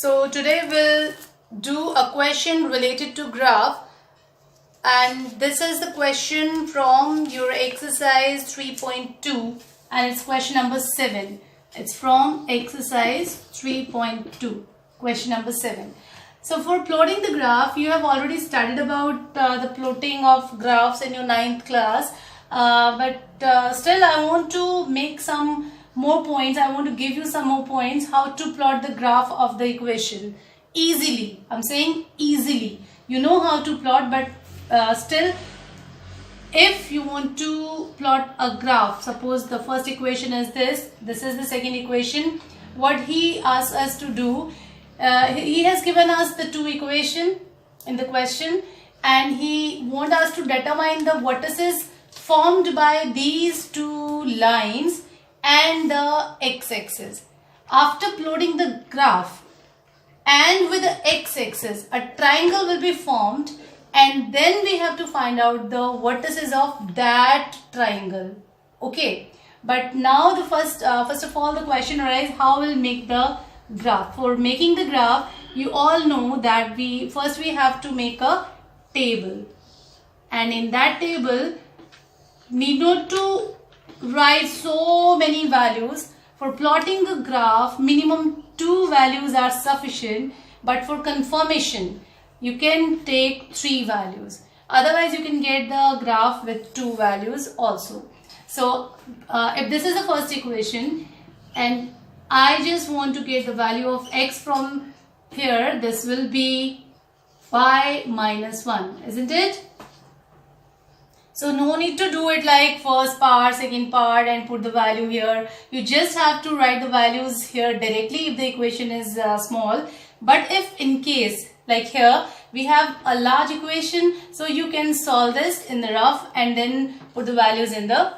So today we'll do a question related to graph, and this is the question from your exercise 3.2 and it's question number 7. It's from exercise 3.2, question number 7. So for plotting the graph, you have already studied about the plotting of graphs in your 9th class, but still I want to make some more points. I want to give you some more points how to plot the graph of the equation easily. I'm saying easily. You know how to plot, but still, if you want to plot a graph, suppose the first equation is this is the second equation. What he asks us to do, he has given us the two equations in the question, and he wants us to determine the vertices formed by these two lines and the x-axis. After plotting the graph and with the x-axis, a triangle will be formed, and then we have to find out the vertices of that triangle. Okay, but now the first of all the question arises, how we'll make the graph. For making the graph, you all know that we have to make a table, and in that table need not to write so many values. For plotting the graph, minimum 2 values are sufficient, but for confirmation you can take 3 values. Otherwise you can get the graph with 2 values also. So if this is the first equation and I just want to get the value of x from here, this will be y minus 1, isn't it? So no need to do it like first part, second part and put the value here. You just have to write the values here directly if the equation is small. But if in case like here we have a large equation, so you can solve this in the rough and then put the values in the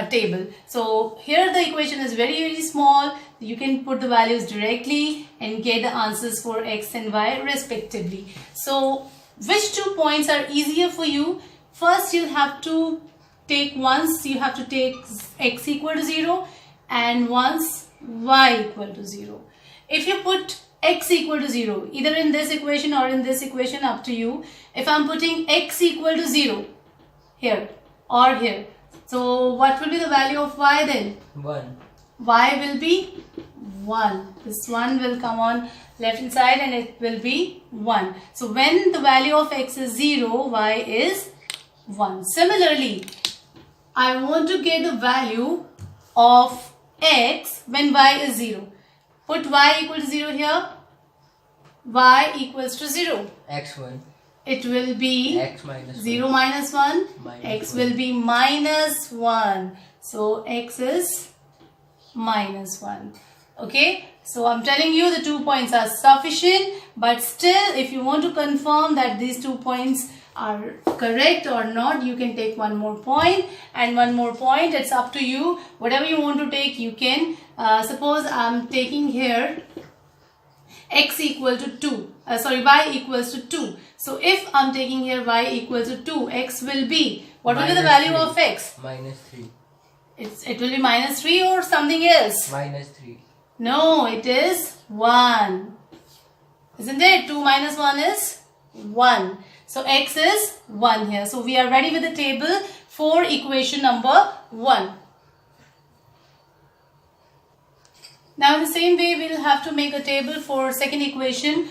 table. So here the equation is very small. You can put the values directly and get the answers for x and y respectively. So which 2 points are easier for you? First you have to take x equal to 0 and once y equal to 0. If you put x equal to 0 either in this equation or in this equation, up to you. If I'm putting x equal to 0 here or here, so what will be the value of y then? 1. Y will be 1. This 1 will come on left hand side and it will be 1. So when the value of x is 0, y is 1. Similarly, I want to get the value of x when y is 0. Put y equal to 0 here. Y equals to 0. x1. It will be x minus 0 minus 1. Minus X 1. will be minus 1. So x is minus 1. Okay. So I'm telling you the 2 points are sufficient. But still, if you want to confirm that these 2 points are correct or not, you can take one more point and one more point. It's up to you. Whatever you want to take, you can. Suppose I'm taking here x equal to 2. Y equals to 2. So if I'm taking here y equals to 2, x will be, what will be the value of x? Minus 3. It will be minus 3 or something else? Minus 3. No, it is 1. Isn't it? 2 minus 1 is 1. So x is 1 here. So we are ready with the table for equation number 1. Now in the same way we'll have to make a table for second equation.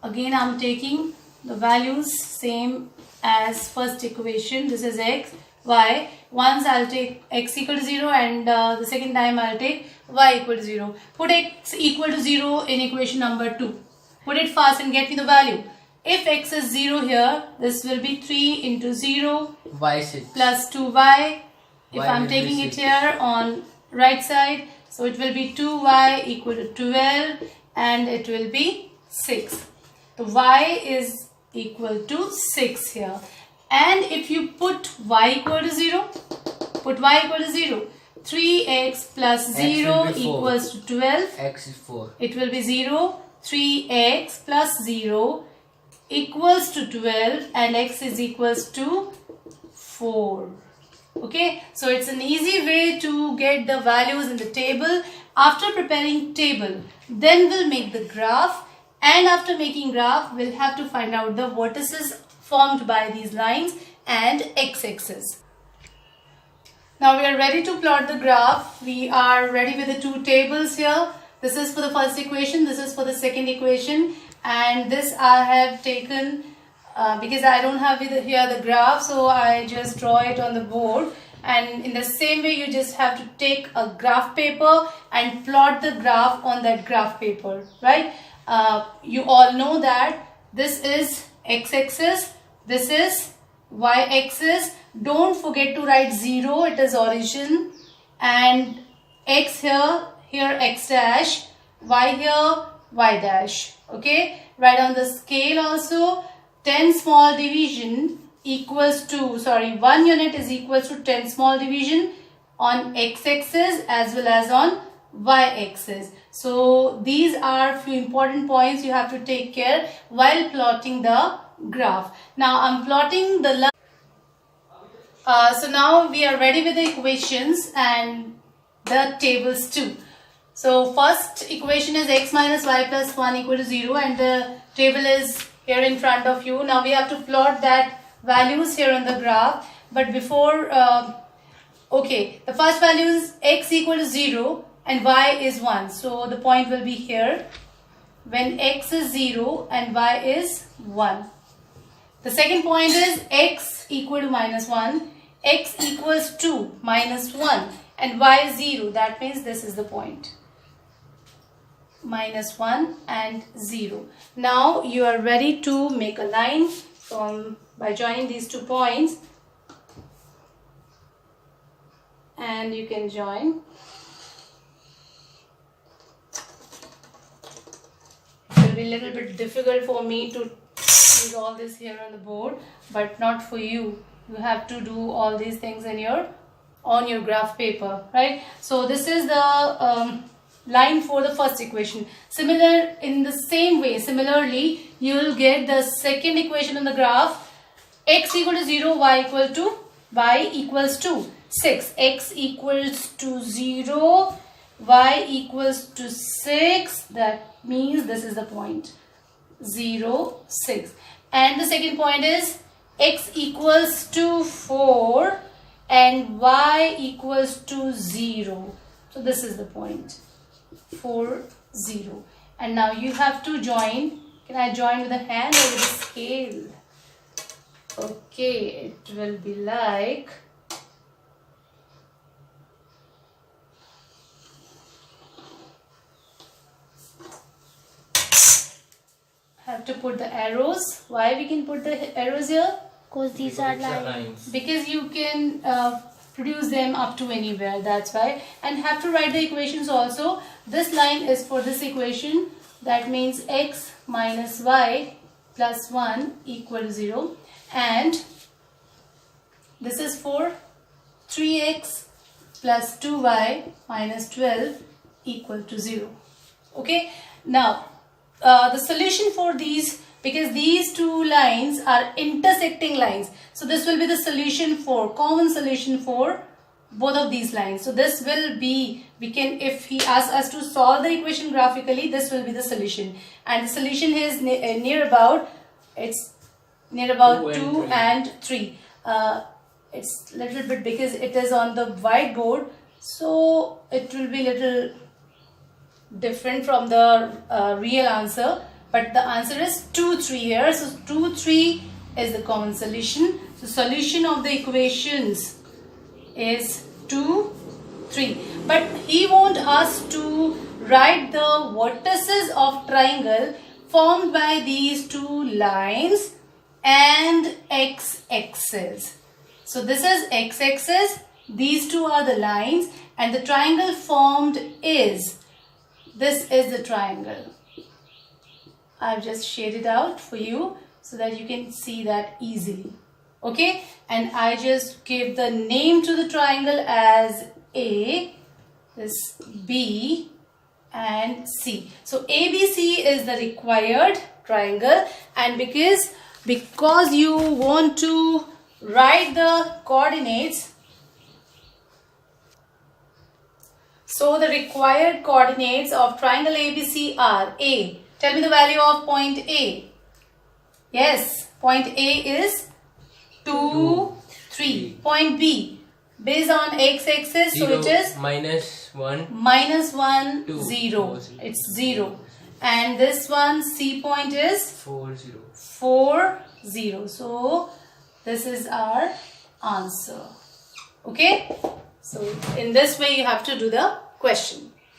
Again I'm taking the values same as first equation. This is x, y. Once I'll take x equal to 0 and the second time I'll take y equal to 0. Put x equal to 0 in equation number 2. Put it fast and get me the value. If x is 0 here, this will be 3 into 0 y 6 plus 2y. If Y I'm will be taking it 6. here on right side, so it will be 2y equal to 12 and it will be 6. The y is equal to 6 here. And if you put y equal to 0, put y equal to 0. 3x plus 0 equals to 12. x is 4. It will be 0. 3x plus 0 equals to 12 and x is equals to 4. Okay, so it's an easy way to get the values in the table After preparing table, then we'll make the graph, and after making graph, we'll have to find out the vertices formed by these lines and x-axis. Now we are ready to plot the graph. We are ready with the two tables here. This is for the first equation, this is for the second equation, and this I have taken because I don't have here the graph, so I just draw it on the board. And in the same way, you just have to take a graph paper and plot the graph on that graph paper, right? You all know that this is x-axis, this is y-axis. Don't forget to write 0, it is origin, and x here x dash, y here y dash. Okay, write on the scale also. 10 small division equals to, 1 unit is equals to 10 small division on x-axis as well as on y-axis. So these are few important points you have to take care while plotting the graph. Now I'm plotting the line. So now we are ready with the equations and the tables too. So first equation is x minus y plus 1 equal to 0, and the table is here in front of you. Now we have to plot that values here on the graph. But before, okay, the first value is x equal to 0 and y is 1. So the point will be here when x is 0 and y is 1. The second point is x equal to minus 1, x equals 2 minus 1, and y is 0. That means this is the point. Minus 1 and 0. Now you are ready to make a line by joining these 2 points, and you can join. It will be a little bit difficult for me to use all this here on the board, but not for you. You have to do all these things on your graph paper, right? So this is the line for the first equation. In the same way, similarly, you will get the second equation on the graph. X equal to 0, y equals to 6. X equals to 0, y equals to 6. That means this is the point. 0, 6. And the second point is x equals to 4 and y equals to 0. So this is the point. 4, 0. And now you have to join. Can I join with a hand or with a scale? Okay, it will be like have to put the arrows. Why we can put the arrows here? Because these are lines. Because you can produce them up to anywhere, that's why. And have to write the equations also. This line is for this equation, that means x minus y plus 1 equal to 0, and this is for 3x plus 2y minus 12 equal to 0. Okay, now the solution for these, because these two lines are intersecting lines, so this will be the solution for, common solution for both of these lines. So this will be, if he asks us to solve the equation graphically, this will be the solution, and the solution is near about 2 and 3. It's a little bit, because it is on the whiteboard, so it will be little different from the real answer, but the answer is 2, 3 here. So 2, 3 is the common solution. So solution of the equations is 2, 3. But he wants us to write the vertices of triangle formed by these two lines and x-axis. So this is x-axis, these two are the lines, and the triangle formed is, this is the triangle. I've just shaded out for you so that you can see that easily. Okay, and I just give the name to the triangle as A, this B and C. So ABC is the required triangle, and because you want to write the coordinates, So the required coordinates of triangle ABC are A. Tell me the value of point A. Yes, point A is 2, 3. Point B, based on x-axis, so it is -1, -1, 2, 0. It's 0. And this one, C point is 4, 0. 4, 0. So this is our answer. Okay. So in this way you have to do the question.